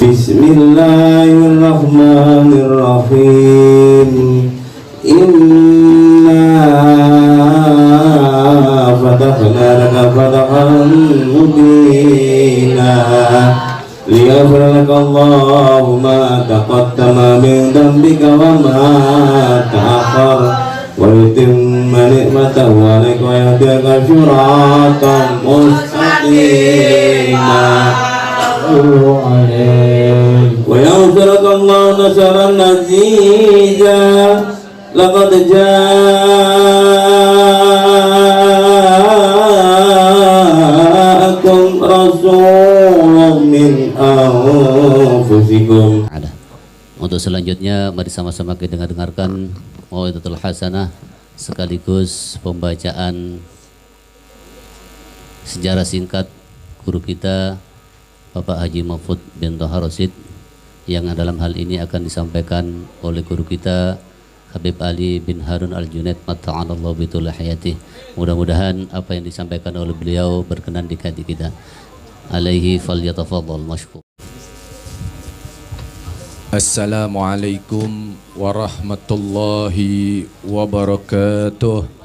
Bismillahirrahmanirrahim. Inna fatahna laka fathan mubina liyaghfira laka Allahu ma taqaddama min dhanbika wa ma ta'akhkhara wa yutimma ni'matahu 'alaika wa yahdiyaka siratan mustaqima wa yaghfiraka Allahu nasran aziza laqad ja'akum rasulun min anfusikum. Untuk selanjutnya mari sama-sama kita dengarkan mau'izatul hasanah sekaligus pembacaan sejarah singkat guru kita Bapak Haji Mahfud bin Thahar Rasyid yang dalam hal ini akan disampaikan oleh guru kita Habib Ali bin Harun Al-Junaid mata'anallahu bitul hayatih. Mudah-mudahan apa yang disampaikan oleh beliau berkenan di hati kita. Alaihi falyatafadhal mashkur. Assalamualaikum warahmatullahi wabarakatuh.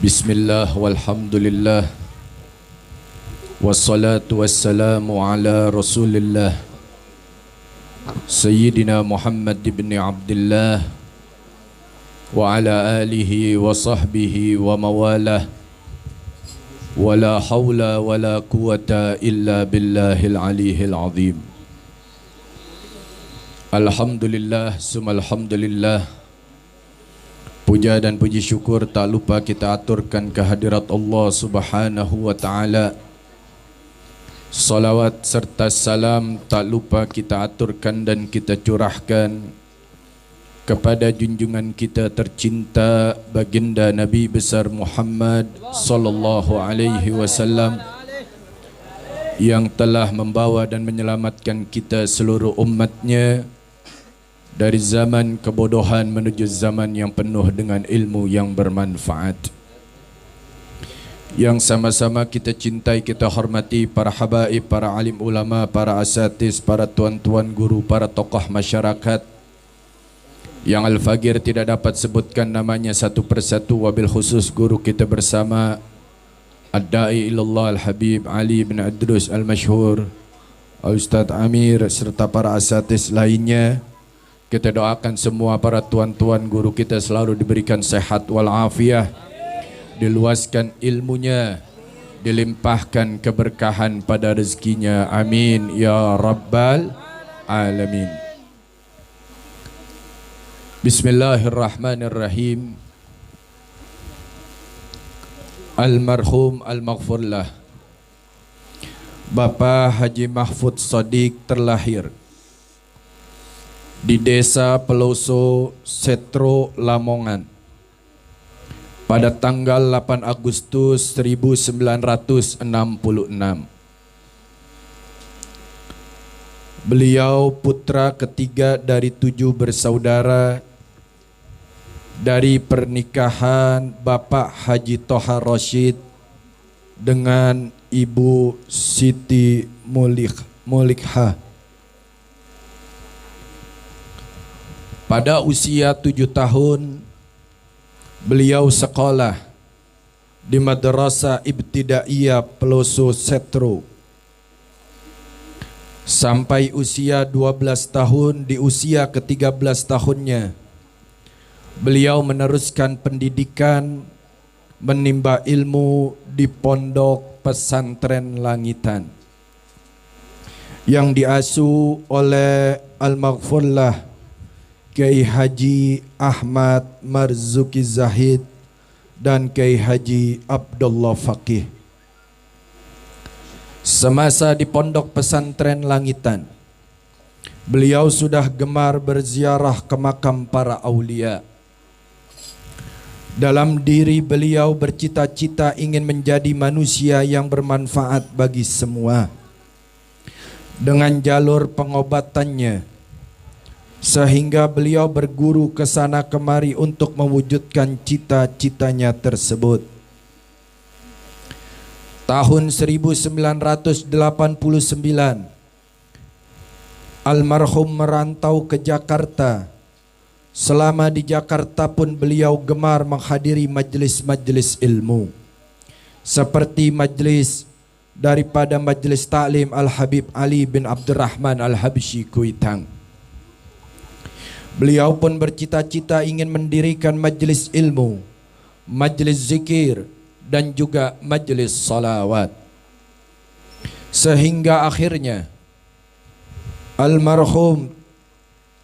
Bismillah walhamdulillah wassalatu wassalamu ala rasulillah Sayyidina Muhammad ibn Abdullah wa ala alihi wa sahbihi wa mawalah wa la hawla wa la quwata illa billahil aliyil azim. Alhamdulillah sumalhamdulillah, puja dan puji syukur tak lupa kita aturkan kehadirat Allah Subhanahu wa ta'ala. Salawat serta salam tak lupa kita aturkan dan kita curahkan kepada junjungan kita tercinta baginda Nabi besar Muhammad sallallahu alaihi wasallam yang telah membawa dan menyelamatkan kita seluruh umatnya dari zaman kebodohan menuju zaman yang penuh dengan ilmu yang bermanfaat. Yang sama-sama kita cintai, kita hormati para habaib, para alim ulama, para asatis, para tuan-tuan guru, para tokoh masyarakat yang Al-Fagir tidak dapat sebutkan namanya satu persatu, wabil khusus guru kita bersama Ad-Da'i ilallah Al-Habib Ali bin Adrus Al-Mashhur, Ustadz Amir serta para asatis lainnya. Kita doakan semua para tuan-tuan guru kita selalu diberikan sehat walafiat, diluaskan ilmunya, dilimpahkan keberkahan pada rezekinya. Amin ya rabbal alamin. Bismillahirrahmanirrahim. Almarhum al-maghfurlah Bapak Haji Mahfud Shadiq terlahir di Desa Peloso, Setro, Lamongan pada tanggal 8 Agustus 1966. Beliau putra ketiga dari 7 bersaudara dari pernikahan Bapak Haji Thahar Rasyid dengan Ibu Siti Mulikha. Pada usia 7 tahun, beliau sekolah di Madrasah Ibtidaiyah Peloso Setro. Sampai usia 12 tahun, di usia ke-13 tahunnya, beliau meneruskan pendidikan, menimba ilmu di Pondok Pesantren Langitan yang diasuh oleh Al-Maghfurlah Kiai Haji Ahmad Marzuki Zahid dan Kiai Haji Abdullah Faqih. Semasa di Pondok Pesantren Langitan, beliau sudah gemar berziarah ke makam para aulia. Dalam diri beliau bercita-cita ingin menjadi manusia yang bermanfaat bagi semua. Dengan jalur pengobatannya, sehingga beliau berguru ke sana kemari untuk mewujudkan cita-citanya tersebut. tahun 1989 almarhum merantau ke Jakarta. Selama di Jakarta pun beliau gemar menghadiri majlis-majlis ilmu, seperti majlis daripada Majlis Ta'lim Al-Habib Ali bin Abdurrahman Al-Habsyi Kuitang. Beliau pun bercita-cita ingin mendirikan majlis ilmu, majlis zikir, dan juga majlis salawat. Sehingga akhirnya almarhum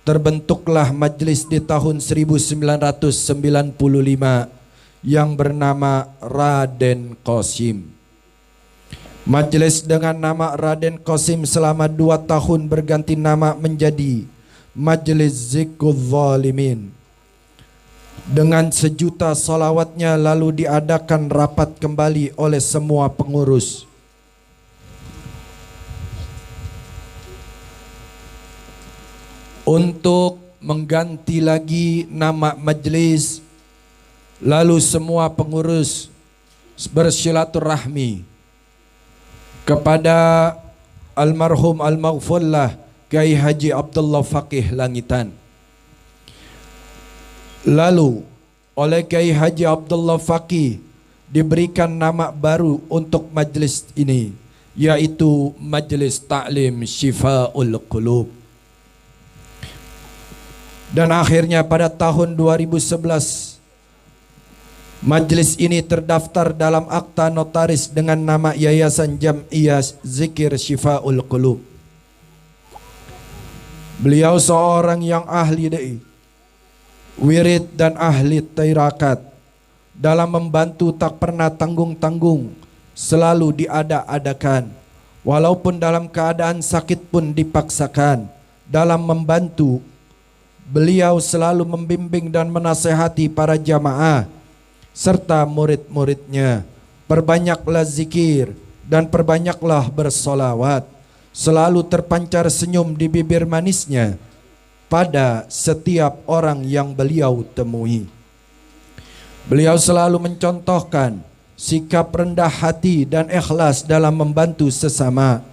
terbentuklah majlis di tahun 1995 yang bernama Raden Qasim. Majlis dengan nama Raden Qasim selama 2 tahun berganti nama menjadi Majlis Zikrul Zalimin. Dengan 1 juta salawatnya lalu diadakan rapat kembali oleh semua pengurus. Untuk mengganti lagi nama majlis, lalu semua pengurus bersilaturahmi kepada almarhum al-maghfurlah Kiai Haji Abdullah Faqih Langitan. Lalu oleh Kiai Haji Abdullah Faqih diberikan nama baru untuk majlis ini, yaitu Majlis Ta'lim Syifa'ul Qulub. Dan akhirnya pada tahun 2011 majlis ini terdaftar dalam akta notaris dengan nama Yayasan Jam'iyah Zikir Syifa'ul Qulub. Beliau seorang yang ahli wirid dan ahli tirakat. Dalam membantu tak pernah tanggung-tanggung, selalu diada-adakan. Walaupun dalam keadaan sakit pun dipaksakan. Dalam membantu, beliau selalu membimbing dan menasehati para jamaah serta murid-muridnya. Perbanyaklah zikir dan perbanyaklah bersolawat. Selalu terpancar senyum di bibir manisnya pada setiap orang yang beliau temui. Beliau selalu mencontohkan sikap rendah hati dan ikhlas dalam membantu sesama.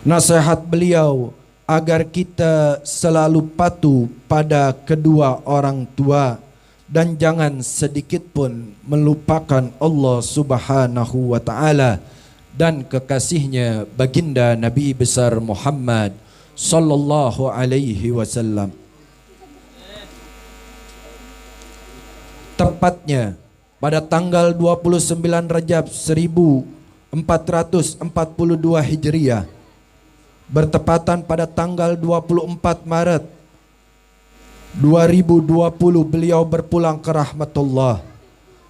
Nasihat beliau agar kita selalu patuh pada kedua orang tua dan jangan sedikit pun melupakan Allah Subhanahu wa taala dan kekasihnya baginda Nabi besar Muhammad sallallahu alaihi wasallam. Tepatnya pada tanggal 29 Rajab 1442 Hijriah, bertepatan pada tanggal 24 Maret 2020 beliau berpulang ke rahmatullah,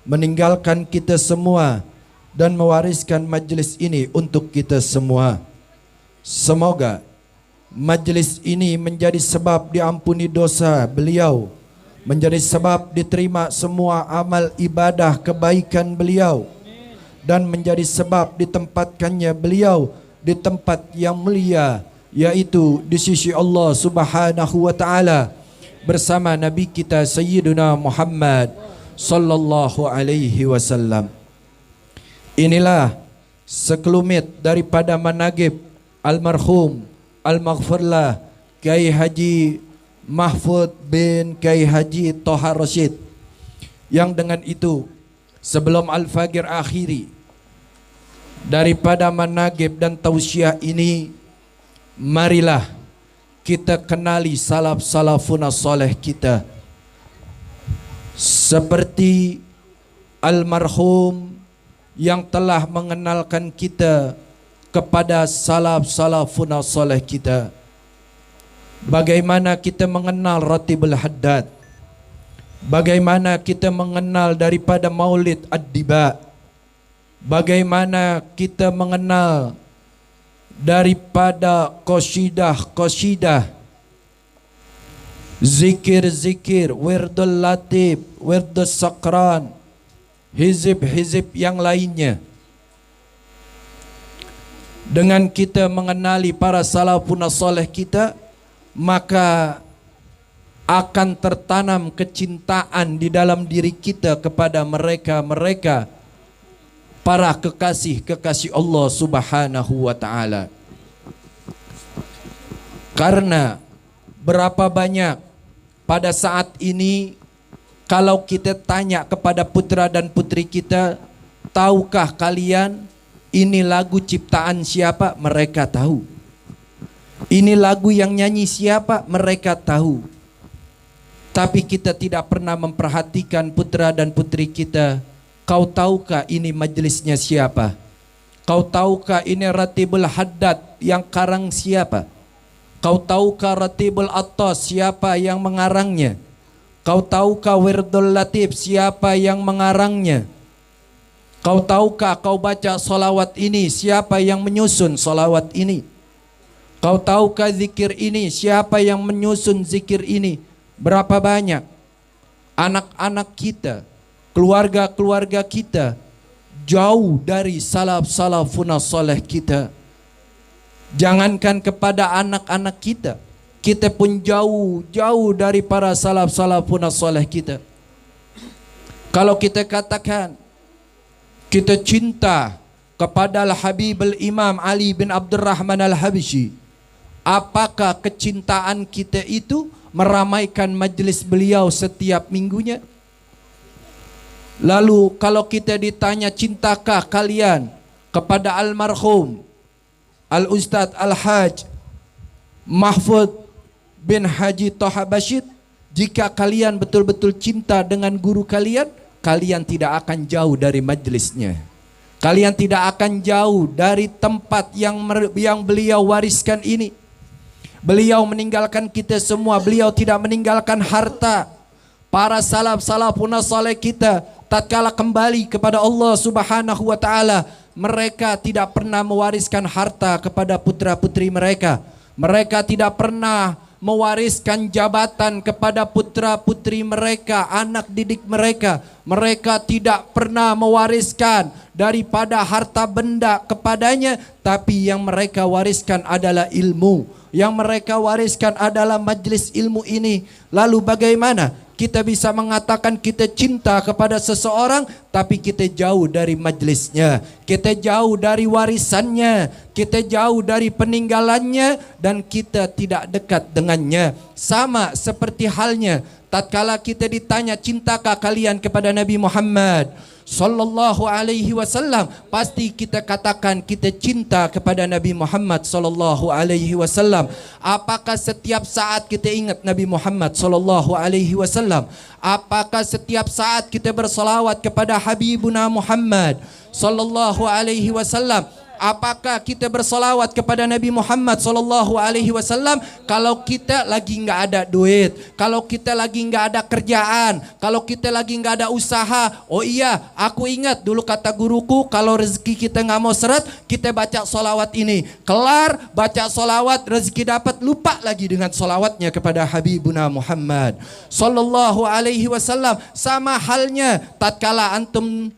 meninggalkan kita semua dan mewariskan majlis ini untuk kita semua. Semoga majlis ini menjadi sebab diampuni dosa beliau, menjadi sebab diterima semua amal ibadah kebaikan beliau, dan menjadi sebab ditempatkannya beliau di tempat yang mulia, yaitu di sisi Allah Subhanahu wa taala bersama Nabi kita Sayyiduna Muhammad sallallahu alaihi wasallam. Inilah sekelumit daripada manaqib almarhum al-maghfurlah Kiai Haji Mahfud bin Kiai Haji Toha Rashid, yang dengan itu sebelum Al-Fagir akhiri daripada manaqib dan tausiah ini, marilah kita kenali salafun saleh kita, seperti almarhum yang telah mengenalkan kita kepada salafun saleh kita. Bagaimana kita mengenal Ratibul Haddad, bagaimana kita mengenal daripada Maulid Ad-Diba, bagaimana kita mengenal daripada qasidah, zikir-zikir, wirdul latif, wirdul sakran, hizib-hizib yang lainnya. Dengan kita mengenali para salafun saleh kita, maka akan tertanam kecintaan di dalam diri kita kepada mereka para kekasih-kekasih Allah Subhanahu wa taala. Karena berapa banyak pada saat ini kalau kita tanya kepada putra dan putri kita, tahukah kalian ini lagu ciptaan siapa? Mereka tahu. Ini lagu yang nyanyi siapa? Mereka tahu. Tapi kita tidak pernah memperhatikan putra dan putri kita. Kau tahukah ini majelisnya siapa? Kau tahukah ini Ratibul Haddad yang karang siapa? Kau tahukah Ratibul Attas siapa yang mengarangnya? Kau tahukah Wirdul Latif siapa yang mengarangnya? Kau tahukah kau baca solawat ini siapa yang menyusun solawat ini? Kau tahukah zikir ini siapa yang menyusun zikir ini? Berapa banyak anak-anak kita, keluarga-keluarga kita jauh dari salafuna soleh kita. Jangankan kepada anak-anak kita, kita pun jauh dari para salafuna soleh kita. Kalau kita katakan kita cinta kepada Al-Habib Al-Imam Ali bin Abdurrahman Al-Habsyi, apakah kecintaan kita itu meramaikan majlis beliau setiap minggunya? Lalu kalau kita ditanya, cintakah kalian kepada almarhum Al-Ustadz Al-Haj Mahfud bin Haji Toha Bashir, jika kalian betul-betul cinta dengan guru kalian, kalian tidak akan jauh dari majlisnya. Kalian tidak akan jauh dari tempat yang beliau wariskan ini. Beliau meninggalkan kita semua, beliau tidak meninggalkan harta. Para salafun saleh kita tatkala kembali kepada Allah Subhanahu wa taala, mereka tidak pernah mewariskan harta kepada putra-putri mereka. Mereka tidak pernah mewariskan jabatan kepada putra-putri mereka, anak didik mereka. Mereka tidak pernah mewariskan daripada harta benda kepadanya, tapi yang mereka wariskan adalah ilmu. Yang mereka wariskan adalah majlis ilmu ini. Lalu bagaimana kita bisa mengatakan kita cinta kepada seseorang tapi kita jauh dari majlisnya, kita jauh dari warisannya, kita jauh dari peninggalannya, dan kita tidak dekat dengannya? Sama seperti halnya tatkala kita ditanya, cintakah kalian kepada Nabi Muhammad sallallahu alaihi wasallam, pasti kita katakan kita cinta kepada Nabi Muhammad sallallahu alaihi wasallam. Apakah setiap saat kita ingat Nabi Muhammad sallallahu alaihi wasallam? Apakah setiap saat kita bersalawat kepada Habibuna Muhammad sallallahu alaihi wasallam? Apakah kita bersalawat kepada Nabi Muhammad sallallahu alaihi wasallam kalau kita lagi nggak ada duit, kalau kita lagi nggak ada kerjaan, kalau kita lagi nggak ada usaha? Oh iya, aku ingat dulu kata guruku, kalau rezeki kita nggak mau seret, kita baca solawat ini. Kelar baca solawat, rezeki dapat, lupa lagi dengan solawatnya kepada Habibuna Muhammad sallallahu alaihi wasallam. Sama halnya tatkala antum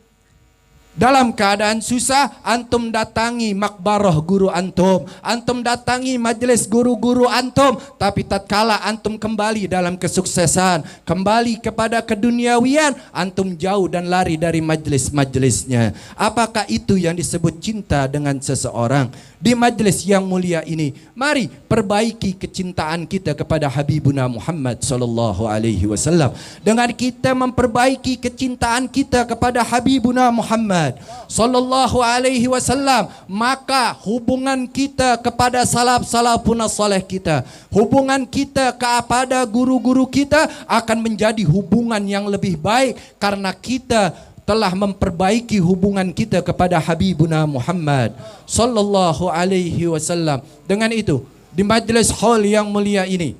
dalam keadaan susah, antum datangi makbarah guru antum, antum datangi majelis guru-guru antum. Tapi tatkala antum kembali dalam kesuksesan, kembali kepada keduniawian, antum jauh dan lari dari majelis-majelisnya. Apakah itu yang disebut cinta dengan seseorang? Di majelis yang mulia ini, mari perbaiki kecintaan kita kepada Habibuna Muhammad sallallahu alaihi wasallam. Dengan kita memperbaiki kecintaan kita kepada Habibuna Muhammad sallallahu alaihi wasallam, maka hubungan kita kepada salafun saleh kita, hubungan kita kepada guru-guru kita akan menjadi hubungan yang lebih baik, karena kita telah memperbaiki hubungan kita kepada Habibuna Muhammad sallallahu alaihi wasallam. Dengan itu, di majlis hall yang mulia ini,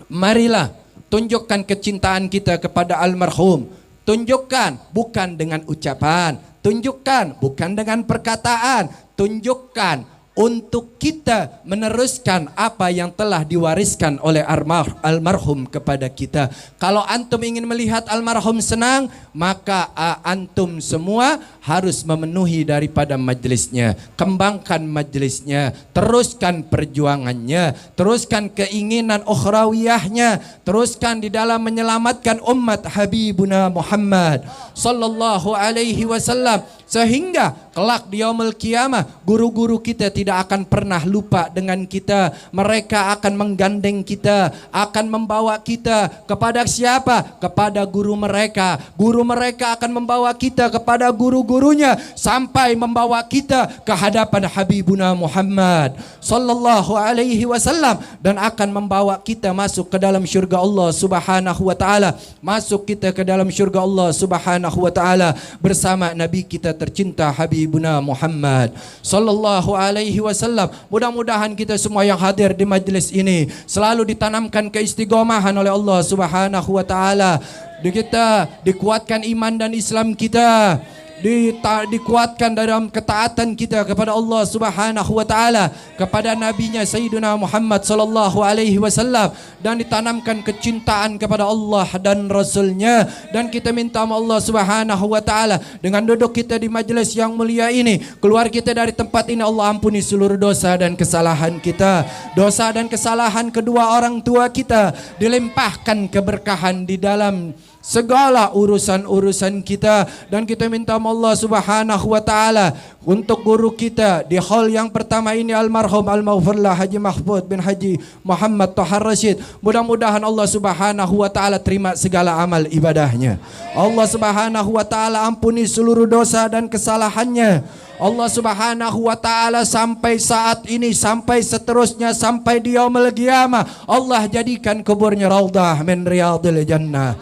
marilah tunjukkan kecintaan kita kepada almarhum. Tunjukkan bukan dengan ucapan, tunjukkan bukan dengan perkataan, tunjukkan untuk kita meneruskan apa yang telah diwariskan oleh almarhum kepada kita. Kalau antum ingin melihat almarhum senang, maka antum semua harus memenuhi daripada majlisnya. Kembangkan majlisnya, teruskan perjuangannya, teruskan keinginan ukhrawiyahnya, teruskan di dalam menyelamatkan umat Habibuna Muhammad sallallahu alaihi wasallam. Sehingga kelak di yaumul qiyamah guru-guru kita tidak akan pernah lupa dengan kita. Mereka akan menggandeng kita, akan membawa kita kepada siapa? Kepada guru mereka. Guru mereka akan membawa kita kepada guru-gurunya sampai membawa kita ke hadapan Habibuna Muhammad sallallahu alaihi wasallam dan akan membawa kita masuk ke dalam syurga Allah Subhanahu wa taala. Masuk kita ke dalam syurga Allah Subhanahu wa taala bersama Nabi kita tercinta Habibuna Muhammad sallallahu alaihi wasallam. Mudah-mudahan kita semua yang hadir di majlis ini selalu ditanamkan keistiqomahan oleh Allah Subhanahu wa taala. Kita dikuatkan iman dan Islam kita, dikuatkan dalam ketaatan kita kepada Allah Subhanahu wa taala, kepada nabinya Sayyidina Muhammad sallallahu alaihi wasallam, dan ditanamkan kecintaan kepada Allah dan Rasulnya. Dan kita minta Allah Subhanahu wa taala dengan duduk kita di majelis yang mulia ini, keluar kita dari tempat ini, Allah ampuni seluruh dosa dan kesalahan kita, dosa dan kesalahan kedua orang tua kita, dilimpahkan keberkahan di dalam segala urusan-urusan kita. Dan kita minta Allah Subhanahu wa taala untuk guru kita di hall yang pertama ini, almarhum al-maghfurlah Haji Mahfud bin Haji Muhammad Thahar Rashid. Mudah-mudahan Allah Subhanahu wa taala terima segala amal ibadahnya. Allah Subhanahu wa taala ampuni seluruh dosa dan kesalahannya. Allah Subhanahu wa taala sampai saat ini, sampai seterusnya, sampai di yaumul qiyamah, Allah jadikan kuburnya raudhah min riyadil jannah.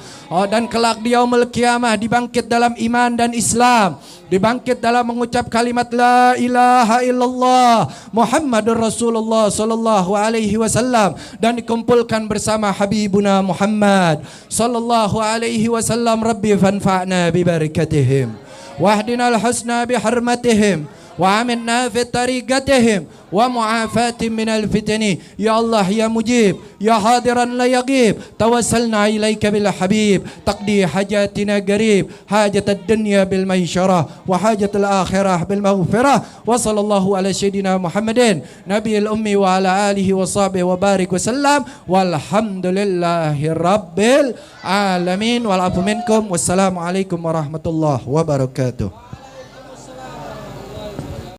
Dan kelak di yaumul qiyamah dibangkit dalam iman dan Islam, dibangkit dalam mengucap kalimat la ilaha illallah Muhammadur Rasulullah sallallahu alaihi wasallam, dan dikumpulkan bersama Habibuna Muhammad sallallahu alaihi wasallam. Rabbi fanfa'na bi barakatihim واهدنا الحسنى بحرمتهم وعملنا في طريقتهم ومعافاة من الفتن. يا الله يا مجيب يا حاضرا لا يغيب، توسلنا إليك بالحبيب تقضي حاجاتنا قريب، حاجة الدنيا بالميسرة وحاجة الآخرة بالمغفرة. وصلى الله على سيدنا محمد نبي الأمي وعلى آله وصحبه وبارك وسلم، والحمد لله رب العالمين، والعفو منكم، والسلام عليكم ورحمة الله وبركاته.